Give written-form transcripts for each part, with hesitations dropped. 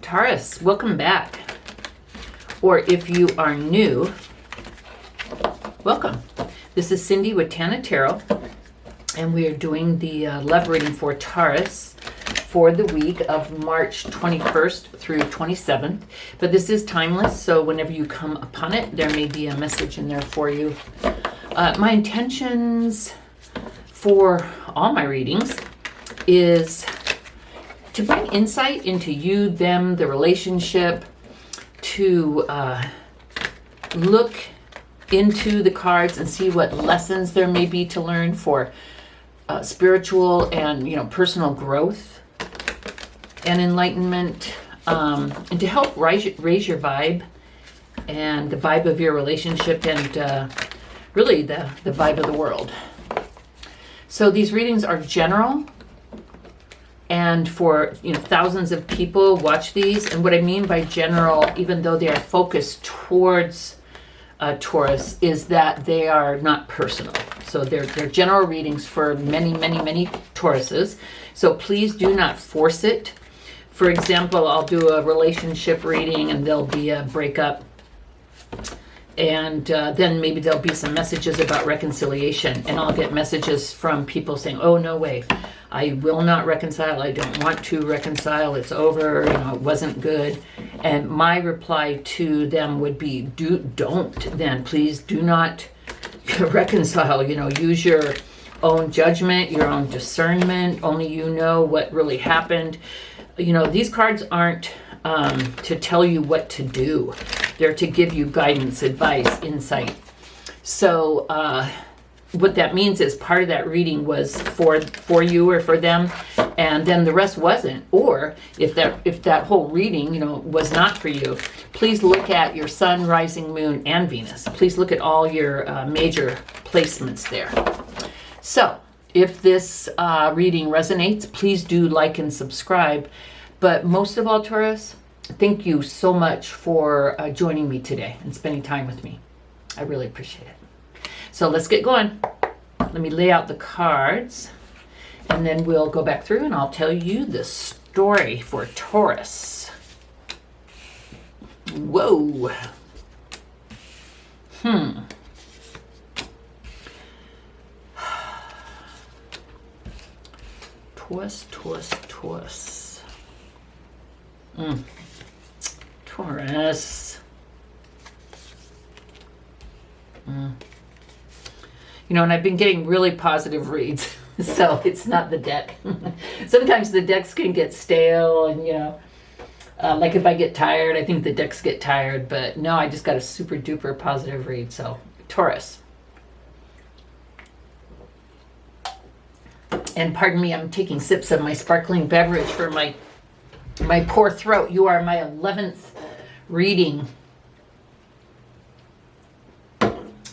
Taurus, welcome back. Or if you are new, welcome. This is Cindy with Tana Tarot, and we are doing the love reading for Taurus for the week of March 21st through 27th. But this is timeless, so whenever you come upon it, there may be a message in there for you. My intentions for all my readings is to bring insight into you, them, the relationship, to look into the cards and see what lessons there may be to learn for spiritual and personal growth and enlightenment, and to help raise your vibe and the vibe of your relationship and really the vibe of the world. So these readings are general, and for thousands of people watch these. And what I mean by general, even though they are focused towards Taurus, is that they are not personal. So they're general readings for many Tauruses. So please do not force it. For example, I'll do a relationship reading and there'll be a breakup. And then maybe there'll be some messages about reconciliation. And I'll get messages from people saying, oh, no way. I will not reconcile. I don't want to reconcile. It's over. It wasn't good. And my reply to them would be, don't then. Please do not reconcile. Use your own judgment, your own discernment. Only you know what really happened. These cards aren't to tell you what to do. They're to give you guidance, advice, insight. So what that means is part of that reading was for you or for them, and then the rest wasn't. Or if that whole reading was not for you, please look at your sun, rising, moon, and Venus. Please look at all your major placements there. So if this reading resonates, please do like and subscribe. But most of all, Taurus, thank you so much for joining me today and spending time with me. I really appreciate it. So let's get going. Let me lay out the cards, and then we'll go back through and I'll tell you the story for Taurus. Whoa. Taurus. Taurus. And I've been getting really positive reads, so it's not the deck. Sometimes the decks can get stale, and like if I get tired, I think the decks get tired, but no, I just got a super duper positive read. So Taurus. And pardon me, I'm taking sips of my sparkling beverage for my poor throat. You are my 11th reading.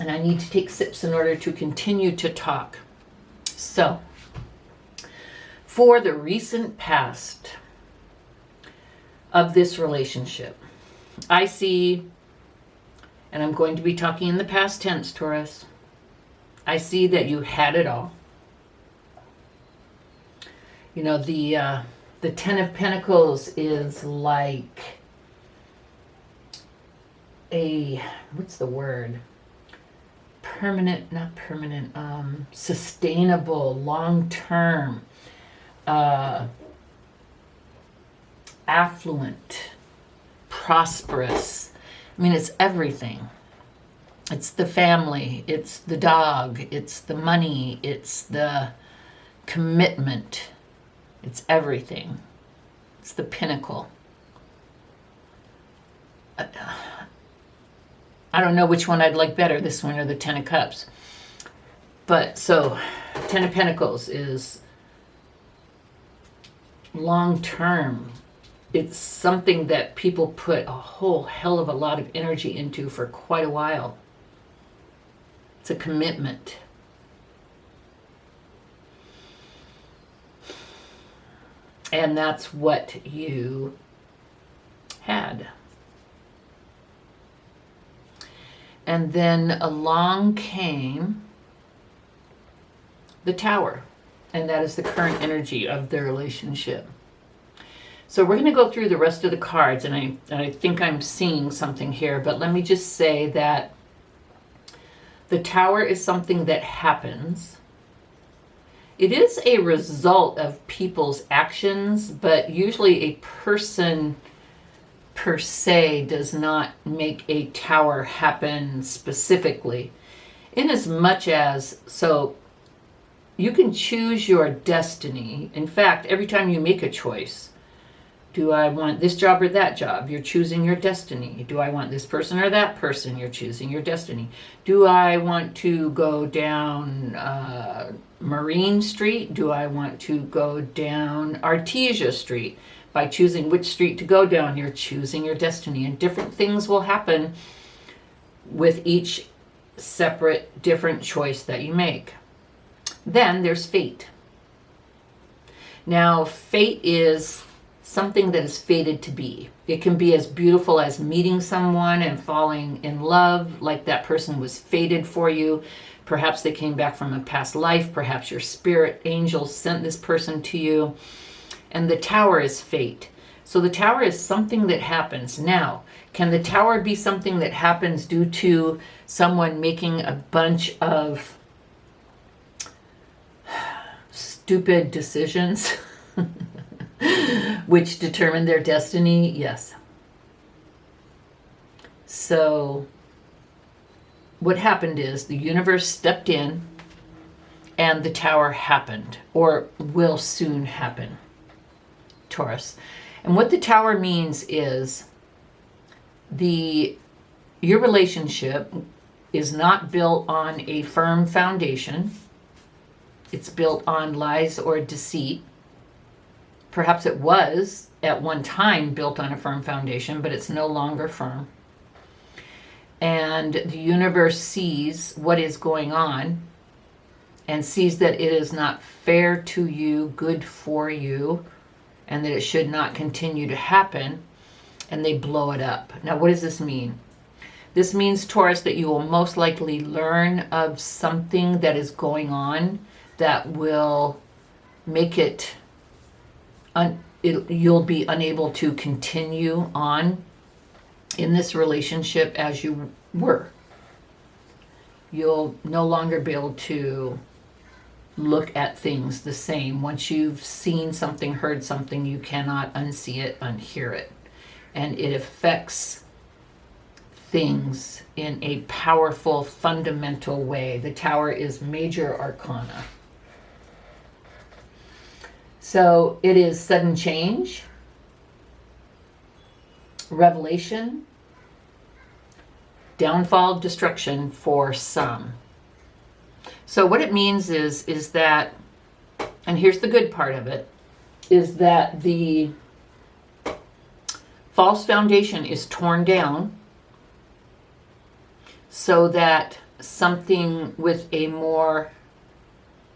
And I need to take sips in order to continue to talk. So, for the recent past of this relationship, I see, and I'm going to be talking in the past tense, Taurus, I see that you had it all. The Ten of Pentacles is like what's the word? Sustainable, long-term, affluent, prosperous. It's everything. It's the family, it's the dog, it's the money, it's the commitment, it's everything. It's the pinnacle. I don't know which one I'd like better, this one or the Ten of Cups. But so, Ten of Pentacles is long term. It's something that people put a whole hell of a lot of energy into for quite a while. It's a commitment. And that's what you had. And then along came the Tower, and that is the current energy of the relationship. So we're going to go through the rest of the cards, and I think I'm seeing something here, but let me just say that the Tower is something that happens. It is a result of people's actions, but usually a person per se does not make a Tower happen specifically. In as much as, so you can choose your destiny. In fact, every time you make a choice, do I want this job or that job? You're choosing your destiny. Do I want this person or that person? You're choosing your destiny. Do I want to go down Marine Street? Do I want to go down Artesia Street? By choosing which street to go down, you're choosing your destiny. And different things will happen with each separate, different choice that you make. Then there's fate. Now, fate is something that is fated to be. It can be as beautiful as meeting someone and falling in love, like that person was fated for you. Perhaps they came back from a past life. Perhaps your spirit angel sent this person to you. And the Tower is fate. So the Tower is something that happens. Now, can the Tower be something that happens due to someone making a bunch of stupid decisions which determine their destiny? Yes. So what happened is the universe stepped in and the Tower happened, or will soon happen, Taurus. And what the Tower means is your relationship is not built on a firm foundation. It's built on lies or deceit. Perhaps it was at one time built on a firm foundation, but it's no longer firm. And the universe sees what is going on and sees that it is not fair to you, good for you, and that it should not continue to happen, and they blow it up. Now, what does this mean? This means, Taurus, that you will most likely learn of something that is going on that will make it you'll be unable to continue on in this relationship as you were. You'll no longer be able to look at things the same. Once you've seen something, heard something, you cannot unsee it, unhear it. And it affects things in a powerful, fundamental way. The Tower is major arcana. So it is sudden change, revelation, downfall, destruction for some. So what it means is that, and here's the good part of it, is that the false foundation is torn down so that something with a more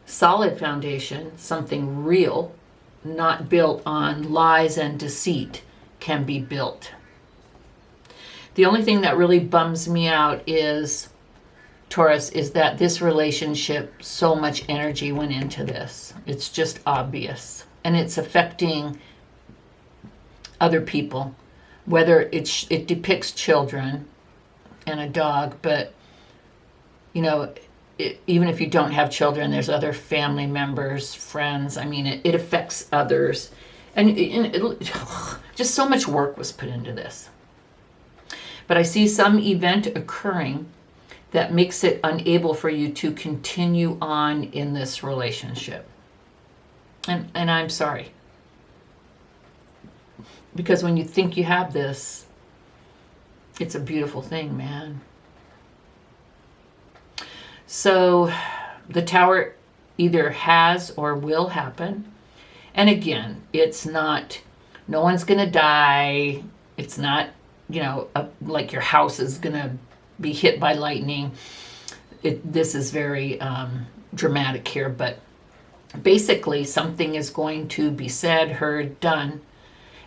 solid foundation, something real, not built on lies and deceit, can be built. The only thing that really bums me out is, Taurus, is that this relationship, so much energy went into this. It's just obvious. And it's affecting other people, whether it depicts children and a dog, but, you know, even if you don't have children, there's other family members, friends. I mean, it affects others. And just so much work was put into this. But I see some event occurring that makes it unable for you to continue on in this relationship. And I'm sorry. Because when you think you have this, it's a beautiful thing, man. So the Tower either has or will happen. And again, it's not, no one's going to die. It's not, like your house is going to be hit by lightning. This is very dramatic here, but basically something is going to be said, heard, done,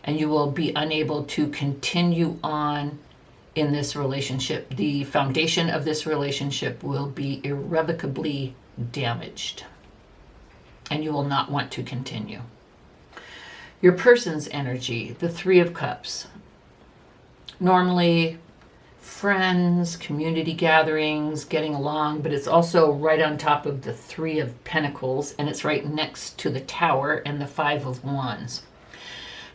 and you will be unable to continue on in this relationship. The foundation of this relationship will be irrevocably damaged, and you will not want to continue. Your person's energy, the Three of Cups. Normally, friends, community gatherings, getting along, but it's also right on top of the Three of Pentacles, and it's right next to the Tower and the Five of Wands.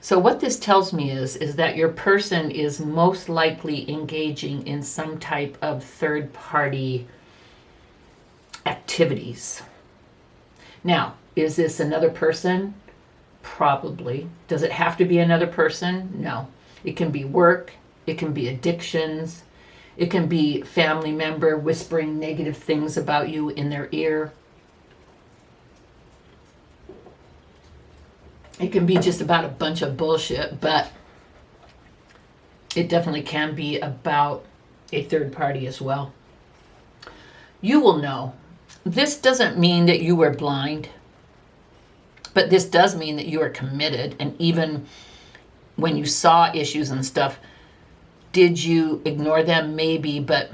So what this tells me is that your person is most likely engaging in some type of third-party activities. Now, is this another person? Probably. Does it have to be another person? No. It can be work. It can be addictions. It can be family member whispering negative things about you in their ear. It can be just about a bunch of bullshit, but it definitely can be about a third party as well. You will know. This doesn't mean that you were blind, but this does mean that you are committed. And even when you saw issues and stuff, did you ignore them? Maybe, but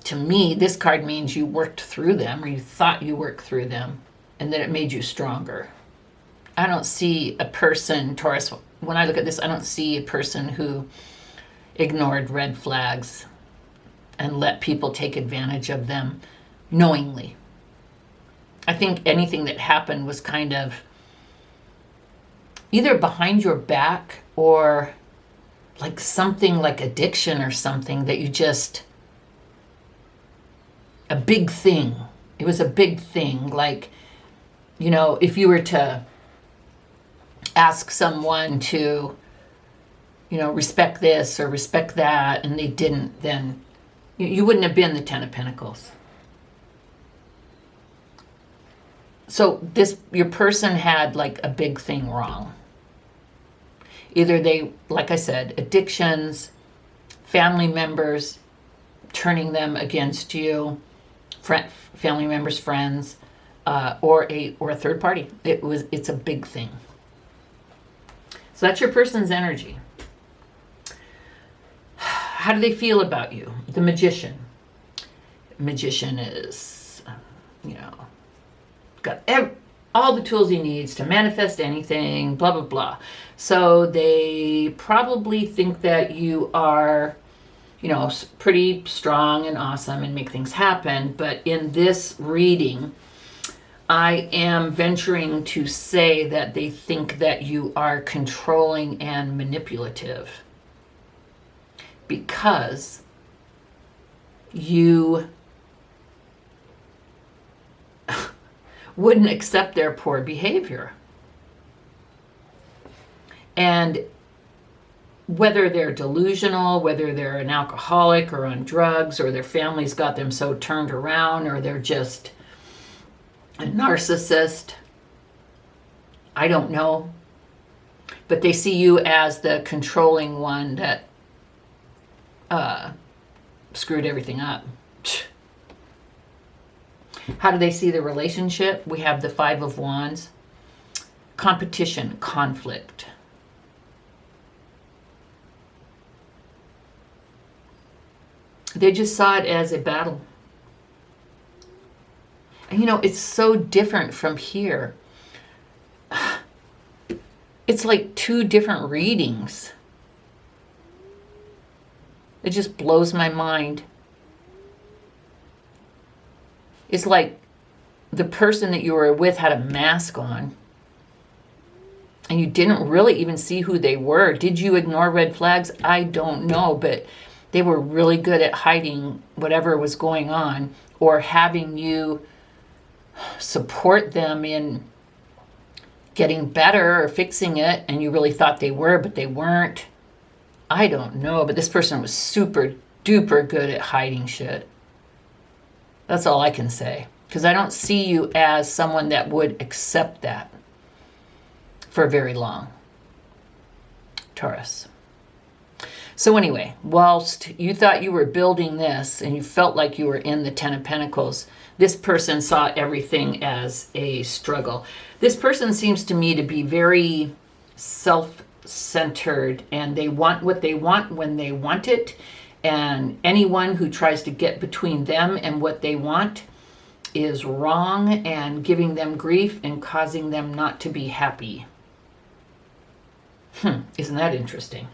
to me, this card means you worked through them, or you thought you worked through them, and that it made you stronger. I don't see a person, Taurus, when I look at this, I don't see a person who ignored red flags and let people take advantage of them knowingly. I think anything that happened was kind of either behind your back or like something like addiction or something that you just, a big thing. It was a big thing. Like, you know, if you were to ask someone to, you know, respect this or respect that, and they didn't, then you wouldn't have been the Ten of Pentacles. So your person had like a big thing wrong. Either they, like I said, addictions, family members turning them against you, family members, friends, or a third party. It's a big thing. So that's your person's energy. How do they feel about you? The Magician. Magician is, you know, got all the tools he needs to manifest anything, blah, blah, blah. So they probably think that you are, you know, pretty strong and awesome and make things happen. But in this reading, I am venturing to say that they think that you are controlling and manipulative because you wouldn't accept their poor behavior. And whether they're delusional, whether they're an alcoholic or on drugs, or their family's got them so turned around, or they're just a narcissist, I don't know. But they see you as the controlling one that screwed everything up. How do they see the relationship? We have the Five of Wands. Competition, conflict. They just saw it as a battle. And you know, it's so different from here. It's like two different readings. It just blows my mind. It's like the person that you were with had a mask on and you didn't really even see who they were. Did you ignore red flags? I don't know, but they were really good at hiding whatever was going on or having you support them in getting better or fixing it, and you really thought they were, but they weren't. I don't know, but this person was super duper good at hiding shit. That's all I can say, because I don't see you as someone that would accept that for very long, Taurus. So anyway, whilst you thought you were building this and you felt like you were in the Ten of Pentacles, this person saw everything as a struggle. This person seems to me to be very self-centered, and they want what they want when they want it. And anyone who tries to get between them and what they want is wrong and giving them grief and causing them not to be happy. Isn't that interesting?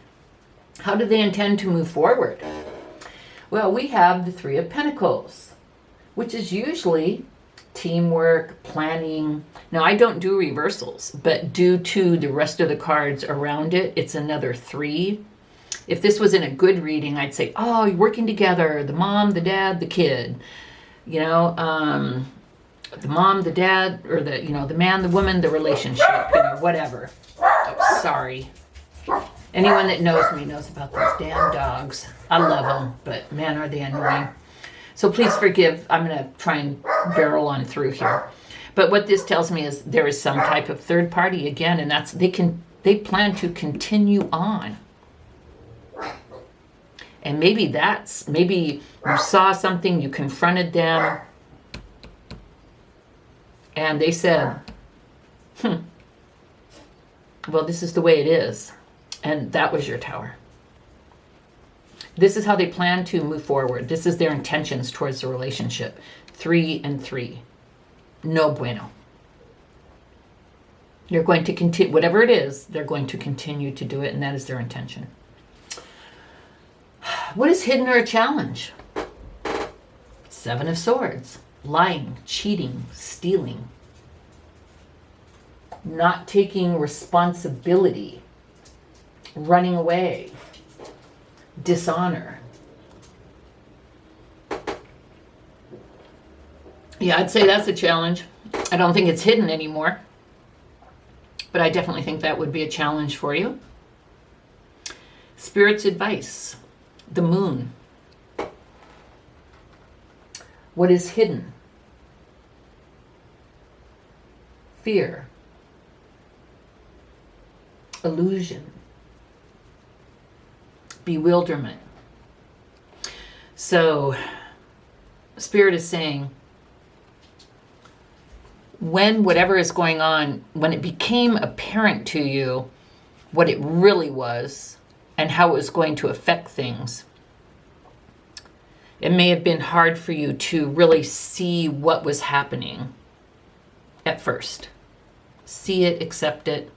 How do they intend to move forward? Well, we have the Three of Pentacles, which is usually teamwork, planning. Now, I don't do reversals, but due to the rest of the cards around it, it's another 3. If this was in a good reading, I'd say, oh, you're working together, the mom, the dad, the kid. You know, the mom, the dad, or the, you know, the man, the woman, the relationship, you know, whatever. Oh, sorry. Anyone that knows me knows about those damn dogs. I love them, but man, are they annoying. So please forgive. I'm going to try and barrel on through here. But what this tells me is there is some type of third party again, and that's they plan to continue on. And maybe you saw something, you confronted them, and they said, well, this is the way it is. And that was your Tower. This is how they plan to move forward. This is their intentions towards the relationship. 3 and 3. No bueno. They're going to continue, whatever it is, they're going to continue to do it, and that is their intention. What is hidden or a challenge? 7 of Swords. Lying, cheating, stealing. Not taking responsibility. Running away. Dishonor. Yeah, I'd say that's a challenge. I don't think it's hidden anymore, but I definitely think that would be a challenge for you. Spirit's advice. The Moon. What is hidden? Fear. Illusion. Bewilderment. So, Spirit is saying, when whatever is going on, when it became apparent to you what it really was and how it was going to affect things, it may have been hard for you to really see what was happening at first. See it, accept it.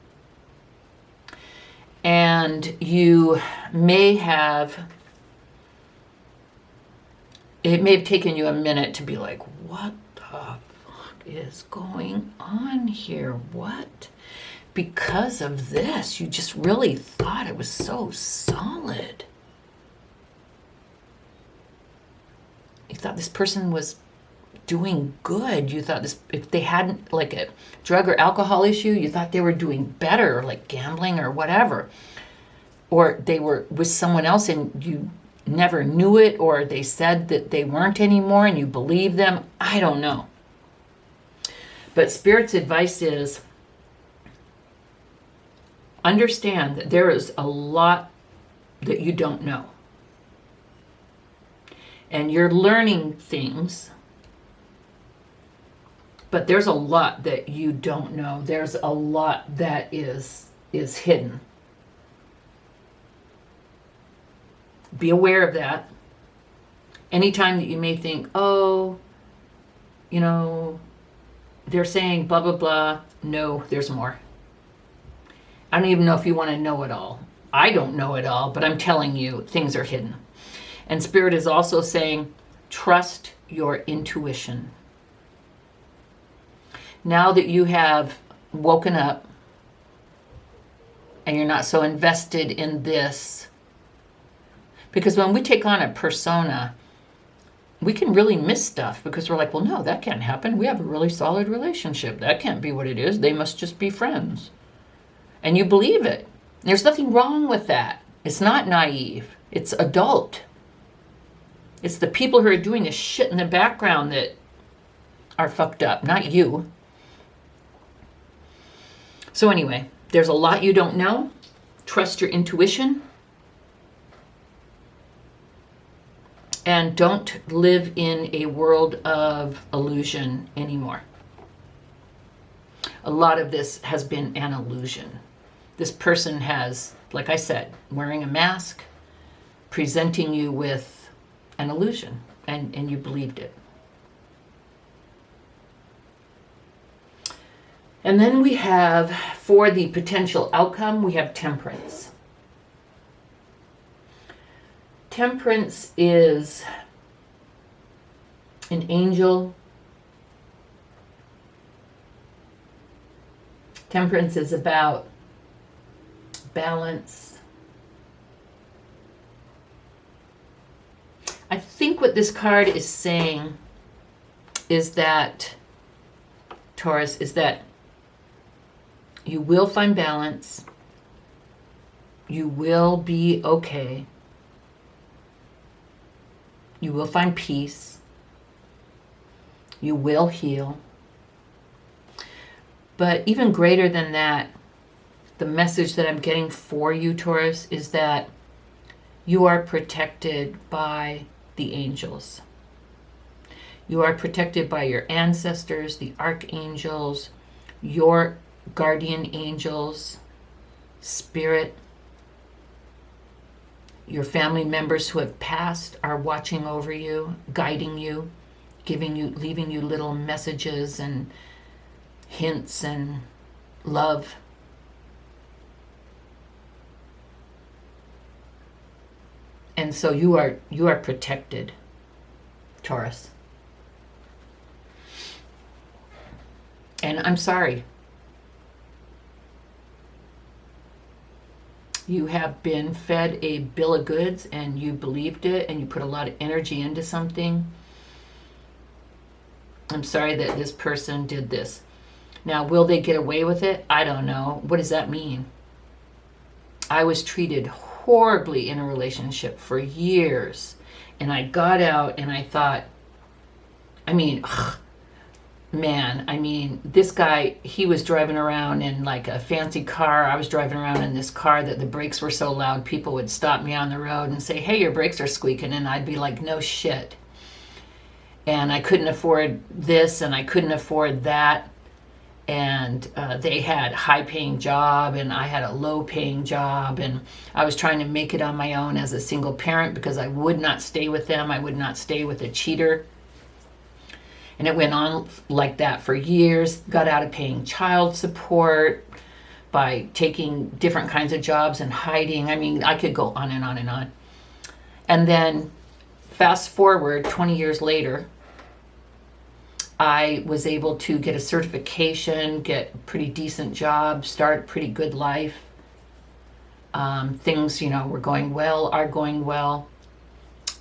And you may have, it may have taken you a minute to be like, what the fuck is going on here? What? Because of this, you just really thought it was so solid. You thought this person was doing good. You thought this, if they hadn't like a drug or alcohol issue, you thought they were doing better, like gambling or whatever. Or they were with someone else and you never knew it, or they said that they weren't anymore and you believe them. I don't know. But Spirit's advice is, understand that there is a lot that you don't know. And you're learning things, but there's a lot that you don't know. There's a lot that is hidden. Be aware of that. Anytime that you may think, oh, you know, they're saying blah, blah, blah. No, there's more. I don't even know if you want to know it all. I don't know it all, but I'm telling you, things are hidden. And Spirit is also saying, trust your intuition. Now that you have woken up and you're not so invested in this, because when we take on a persona, we can really miss stuff because we're like, well, no, that can't happen. We have a really solid relationship. That can't be what it is. They must just be friends. And you believe it. There's nothing wrong with that. It's not naive. It's adult. It's the people who are doing the shit in the background that are fucked up, not you. So anyway, there's a lot you don't know. Trust your intuition. And don't live in a world of illusion anymore. A lot of this has been an illusion. This person has, like I said, wearing a mask, presenting you with an illusion, and you believed it. And then we have, for the potential outcome, we have Temperance. Temperance is an angel. Temperance is about balance. I think what this card is saying is that, Taurus, is that you will find balance. You will be okay. You will find peace. You will heal. But even greater than that, the message that I'm getting for you, Taurus, is that you are protected by the angels. You are protected by your ancestors, the archangels, your guardian angels, spirit. Your family members who have passed are watching over you, guiding you, leaving you little messages and hints and love. And so you are protected, Taurus. And I'm sorry. You have been fed a bill of goods and you believed it and you put a lot of energy into something. I'm sorry that this person did this. Now, will they get away with it? I don't know. What does that mean? I was treated horribly in a relationship for years. And I got out and I thought, this guy, he was driving around in like a fancy car. I was driving around in this car that the brakes were so loud, people would stop me on the road and say, hey, your brakes are squeaking. And I'd be like, no shit. And I couldn't afford this and I couldn't afford that. And they had a high-paying job and I had a low-paying job. And I was trying to make it on my own as a single parent because I would not stay with them. I would not stay with a cheater. And it went on like that for years. Got out of paying child support by taking different kinds of jobs and hiding. I could go on and on and on. And then fast forward 20 years later, I was able to get a certification, get a pretty decent job, start a pretty good life. Things, are going well.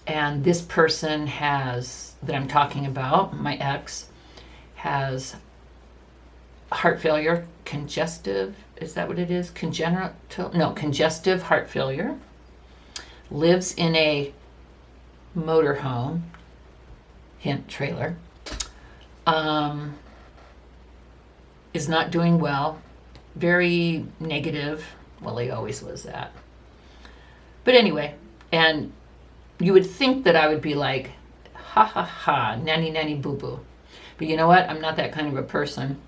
And this person that I'm talking about, my ex, has heart failure, congestive heart failure, lives in a motorhome, hint trailer, is not doing well, very negative. Well, he always was that. But anyway, and you would think that I would be like, ha ha ha, nanny nanny boo boo. But you know what? I'm not that kind of a person.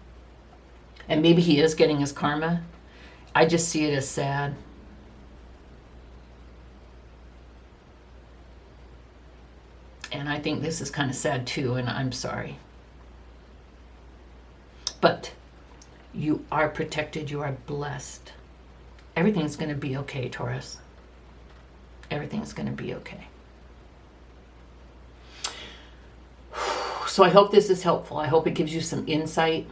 And maybe he is getting his karma. I just see it as sad. And I think this is kind of sad too, and I'm sorry. But you are protected, you are blessed. Everything's going to be okay, Taurus. Everything's going to be okay. So I hope this is helpful. I hope it gives you some insight.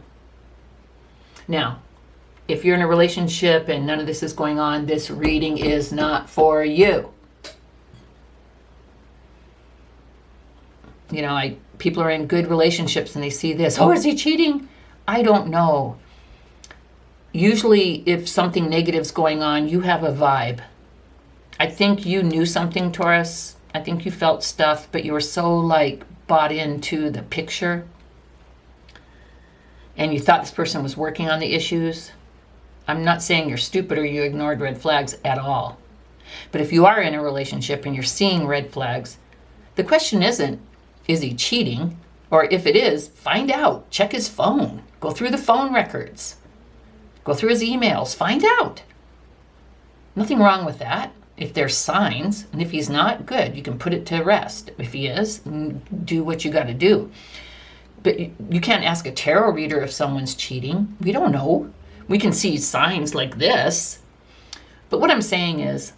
Now, if you're in a relationship and none of this is going on, this reading is not for you. People are in good relationships and they see this. Oh, is he cheating? I don't know. Usually if something negative's going on, you have a vibe. I think you knew something, Taurus. I think you felt stuff, but you were so bought into the picture. And you thought this person was working on the issues. I'm not saying you're stupid or you ignored red flags at all. But if you are in a relationship and you're seeing red flags, the question isn't, is he cheating? Or if it is, find out. Check his phone. Go through the phone records. Go through his emails. Find out. Nothing wrong with that. If there's signs, and if he's not, good. You can put it to rest. If he is, do what you got to do. But you can't ask a tarot reader if someone's cheating. We don't know. We can see signs like this. But what I'm saying is,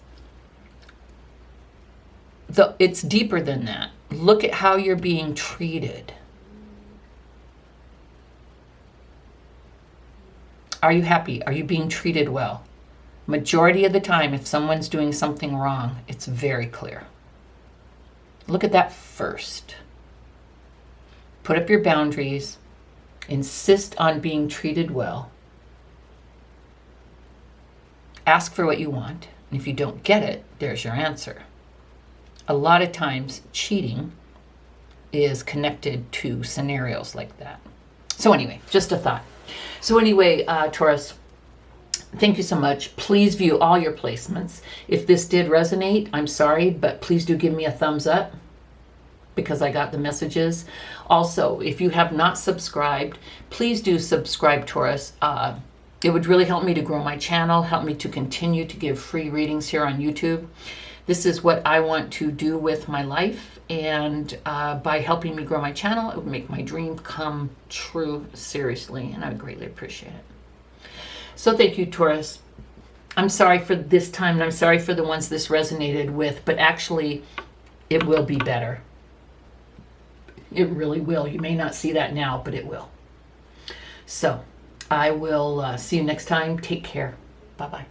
it's deeper than that. Look at how you're being treated. Are you happy? Are you being treated well? Majority of the time, if someone's doing something wrong, it's very clear. Look at that first. Put up your boundaries. Insist on being treated well. Ask for what you want. And if you don't get it, there's your answer. A lot of times, cheating is connected to scenarios like that. So anyway, just a thought. So anyway, Taurus, thank you so much. Please view all your placements. If this did resonate, I'm sorry, but please do give me a thumbs up because I got the messages. Also, if you have not subscribed, please do subscribe, Taurus. It would really help me to grow my channel, help me to continue to give free readings here on YouTube. This is what I want to do with my life, and by helping me grow my channel, it would make my dream come true, seriously, and I would greatly appreciate it. So thank you, Taurus. I'm sorry for this time, and I'm sorry for the ones this resonated with, but actually, it will be better. It really will. You may not see that now, but it will. So I will see you next time. Take care. Bye-bye.